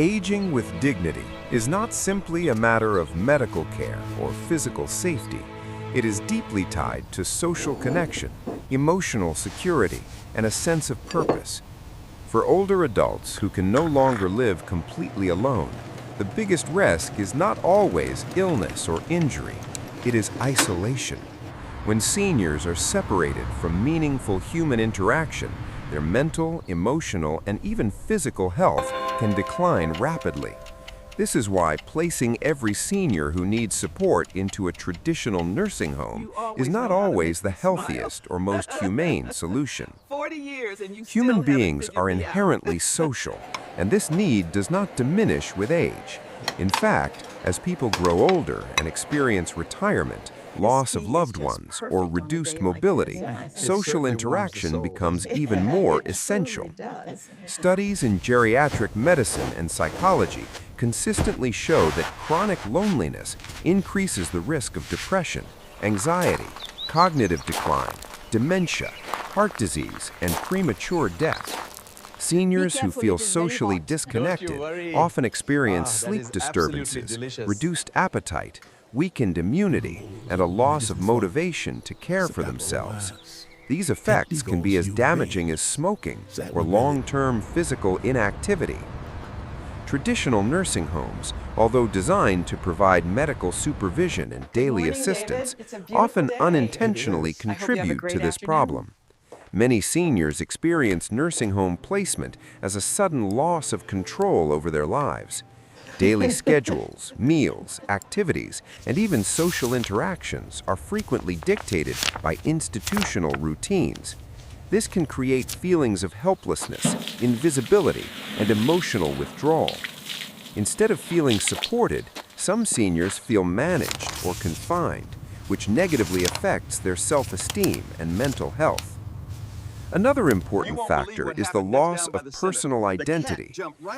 Aging with dignity is not simply a matter of medical care or physical safety. It is deeply tied to social connection, emotional security, and a sense of purpose. For older adults who can no longer live completely alone, the biggest risk is not always illness or injury. It is isolation. When seniors are separated from meaningful human interaction, their mental, emotional, and even physical health can decline rapidly. This is why placing every senior who needs support into a traditional nursing home is not always the healthiest or most humane solution. Human beings are inherently social, and this need does not diminish with age. In fact, as people grow older and experience retirement, loss of loved ones, or reduced mobility, social interaction becomes even more essential. Studies in geriatric medicine and psychology consistently show that chronic loneliness increases the risk of depression, anxiety, cognitive decline, dementia, heart disease, and premature death. Seniors who feel socially disconnected often experience sleep disturbances, reduced appetite, weakened immunity, and a loss of motivation to care for themselves. These effects can be as damaging as smoking or long-term physical inactivity. Traditional nursing homes, although designed to provide medical supervision and daily assistance, often unintentionally contribute to this problem. Many seniors experience nursing home placement as a sudden loss of control over their lives. Daily schedules, meals, activities, and even social interactions are frequently dictated by institutional routines. This can create feelings of helplessness, invisibility, and emotional withdrawal. Instead of feeling supported, some seniors feel managed or confined, which negatively affects their self-esteem and mental health. Another important factor is the loss of personal identity.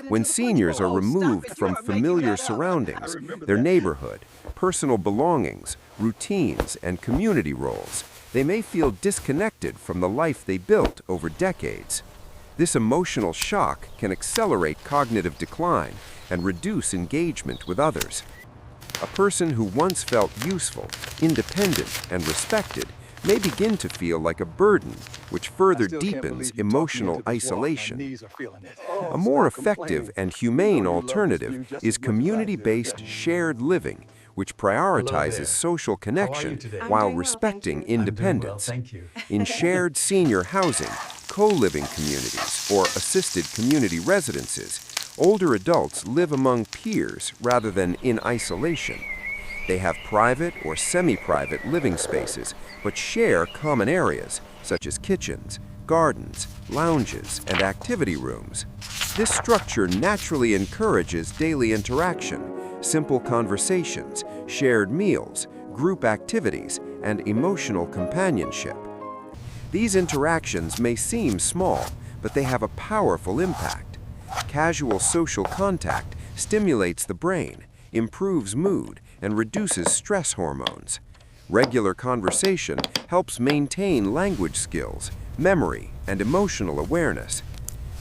When seniors are removed from familiar surroundings, their neighborhood, personal belongings, routines, and community roles, they may feel disconnected from the life they built over decades. This emotional shock can accelerate cognitive decline and reduce engagement with others. A person who once felt useful, independent, and respected may begin to feel like a burden, which further deepens emotional isolation. A more effective and humane alternative is community-based shared living, which prioritizes social connection while respecting independence. In shared senior housing, co-living communities, or assisted community residences, older adults live among peers rather than in isolation. They have private or semi-private living spaces, but share common areas, such as kitchens, gardens, lounges, and activity rooms. This structure naturally encourages daily interaction, simple conversations, shared meals, group activities, and emotional companionship. These interactions may seem small, but they have a powerful impact. Casual social contact stimulates the brain, improves mood, and reduces stress hormones. Regular conversation helps maintain language skills, memory, and emotional awareness.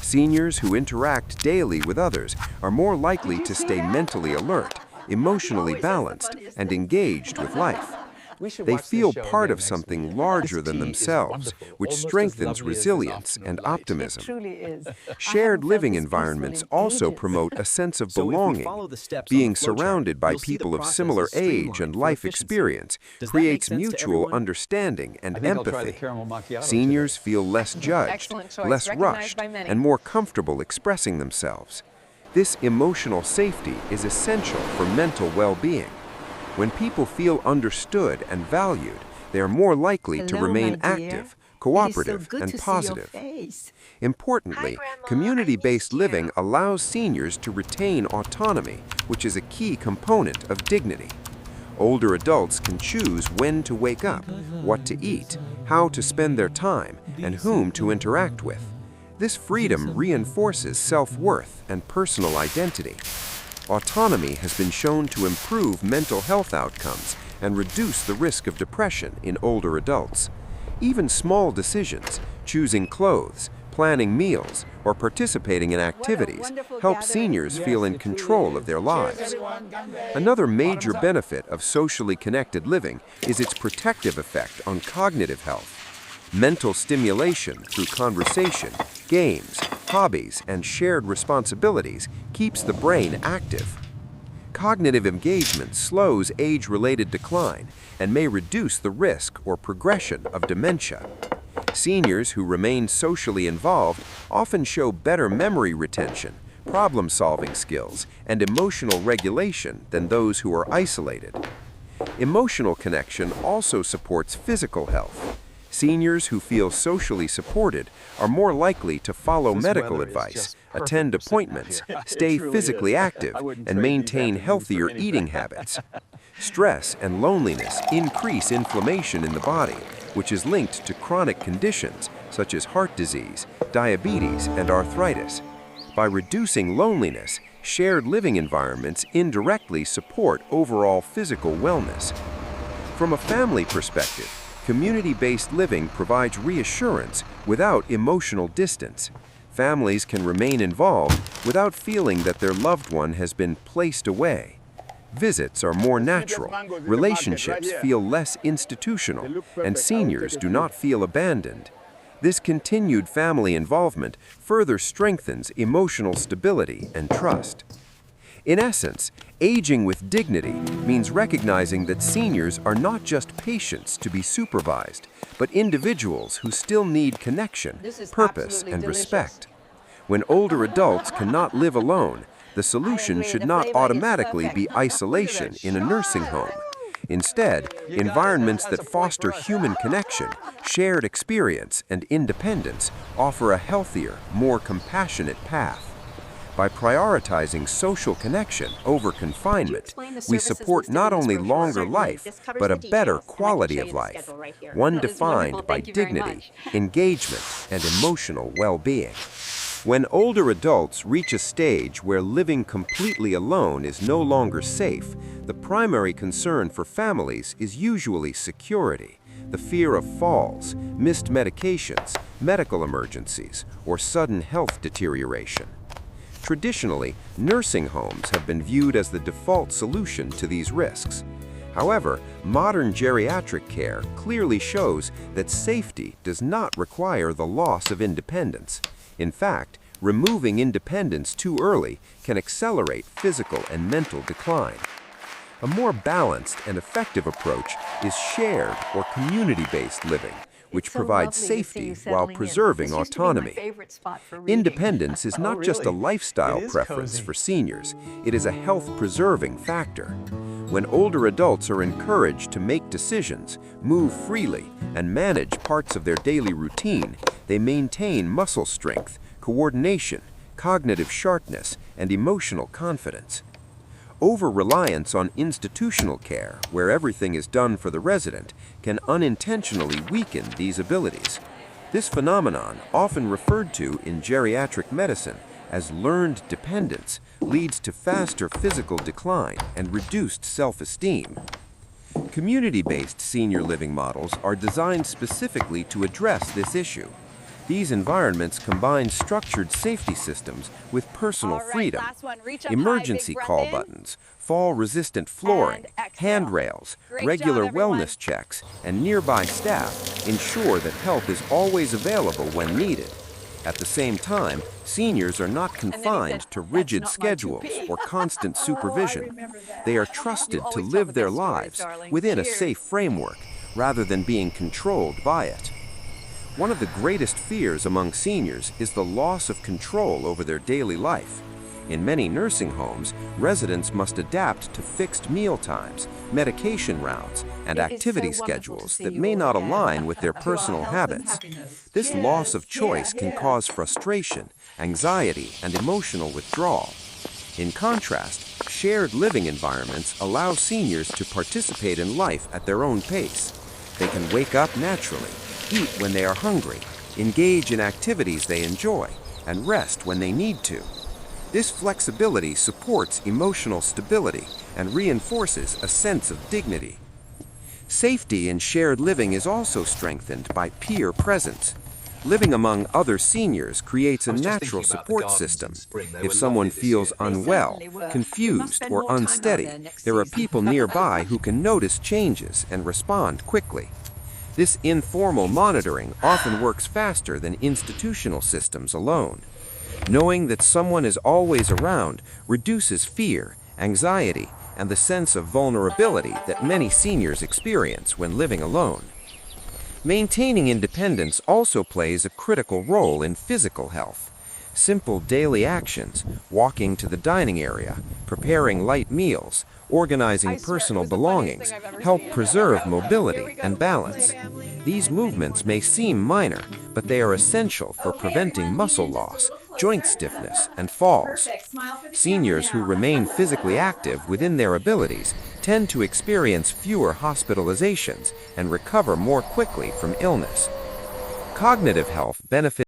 Seniors who interact daily with others are more likely to stay mentally alert, emotionally balanced, and engaged with life. They feel part of something larger than themselves, which strengthens resilience and optimism. Shared living environments also promote a sense of belonging. Being surrounded by people of similar age and life experience creates mutual understanding and empathy. Seniors feel less judged, less rushed, and more comfortable expressing themselves. This emotional safety is essential for mental well-being. When people feel understood and valued, they are more likely to remain active, cooperative, and positive. Importantly, community-based living allows seniors to retain autonomy, which is a key component of dignity. Older adults can choose when to wake up, what to eat, how to spend their time, and whom to interact with. This freedom reinforces self-worth and personal identity. Autonomy has been shown to improve mental health outcomes and reduce the risk of depression in older adults. Even small decisions, choosing clothes, Planning meals or participating in activities help seniors feel in control of their lives. Another major benefit of socially connected living is its protective effect on cognitive health. Mental stimulation through conversation, games, hobbies, and shared responsibilities keeps the brain active. Cognitive engagement slows age-related decline and may reduce the risk or progression of dementia. Seniors who remain socially involved often show better memory retention, problem-solving skills, and emotional regulation than those who are isolated. Emotional connection also supports physical health. Seniors who feel socially supported are more likely to follow medical advice, attend appointments, stay physically active, and maintain healthier eating habits. Stress and loneliness increase inflammation in the body, which is linked to chronic conditions such as heart disease, diabetes, and arthritis. By reducing loneliness, shared living environments indirectly support overall physical wellness. From a family perspective, community-based living provides reassurance without emotional distance. Families can remain involved without feeling that their loved one has been placed away. Visits are more natural, relationships feel less institutional, and seniors do not feel abandoned. This continued family involvement further strengthens emotional stability and trust. In essence, aging with dignity means recognizing that seniors are not just patients to be supervised, but individuals who still need connection, purpose, and respect. When older adults cannot live alone, the solution should not automatically be isolation in a nursing home. Instead, environments that foster human connection, shared experience, and independence offer a healthier, more compassionate path. By prioritizing social connection over confinement, we support not only longer life, but a better quality of life, one defined by dignity, engagement, and emotional well-being. When older adults reach a stage where living completely alone is no longer safe, the primary concern for families is usually security, the fear of falls, missed medications, medical emergencies, or sudden health deterioration. Traditionally, nursing homes have been viewed as the default solution to these risks. However, modern geriatric care clearly shows that safety does not require the loss of independence. In fact, removing independence too early can accelerate physical and mental decline. A more balanced and effective approach is shared or community-based living, which provides safety while preserving autonomy. Independence is not just a lifestyle preference for seniors, it is a health-preserving factor. When older adults are encouraged to make decisions, move freely, and manage parts of their daily routine, they maintain muscle strength, coordination, cognitive sharpness, and emotional confidence. Over-reliance on institutional care, where everything is done for the resident, can unintentionally weaken these abilities. This phenomenon, often referred to in geriatric medicine as learned dependence, leads to faster physical decline and reduced self-esteem. Community-based senior living models are designed specifically to address this issue. These environments combine structured safety systems with personal freedom. Emergency call buttons, fall-resistant flooring, handrails, regular wellness checks, and nearby staff ensure that help is always available when needed. At the same time, seniors are not confined to rigid schedules or constant supervision. They are trusted to live their lives within a safe framework rather than being controlled by it. One of the greatest fears among seniors is the loss of control over their daily life. In many nursing homes, residents must adapt to fixed meal times, medication routes, and activity schedules that may not align with their personal habits. This loss of choice can cause frustration, anxiety, and emotional withdrawal. In contrast, shared living environments allow seniors to participate in life at their own pace. They can wake up naturally, eat when they are hungry, engage in activities they enjoy, and rest when they need to. This flexibility supports emotional stability and reinforces a sense of dignity. Safety in shared living is also strengthened by peer presence. Living among other seniors creates a natural support system. If someone feels unwell, confused, or unsteady, there are people nearby who can notice changes and respond quickly. This informal monitoring often works faster than institutional systems alone. Knowing that someone is always around reduces fear, anxiety, and the sense of vulnerability that many seniors experience when living alone. Maintaining independence also plays a critical role in physical health. Simple daily actions, walking to the dining area, preparing light meals, organizing personal belongings, help preserve mobility and balance. These movements may seem minor, but they are essential for preventing muscle loss, joint stiffness, and falls. Seniors who remain physically active within their abilities tend to experience fewer hospitalizations and recover more quickly from illness. Cognitive health benefits